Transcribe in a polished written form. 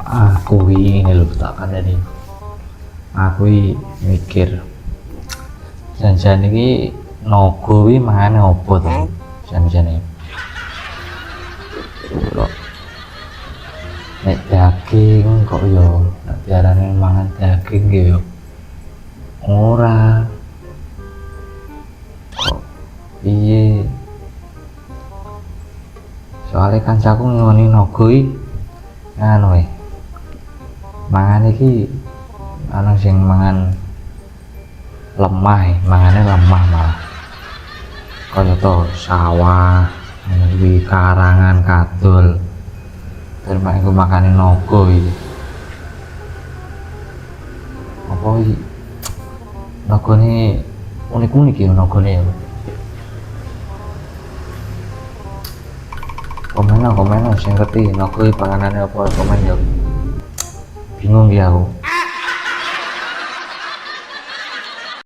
Aku ini lho tak kandani. Aku mikir jan-jan iki naga wi mangane opo to? Jan-jane. Kok nek daging kok yo nek diarani mangan daging yo ora. Kok piye? Soalnya kancaku ngoni naga iki nganu mangan iki ana sing mangan lemah, mangane lemah malah kaya to sawah kuwi karangan kadol terus iku makane naga iki apa iki nagane unik-unik ya nagane ya komen sing ngerti naga iki panganane apa komen ya bingung ya aku.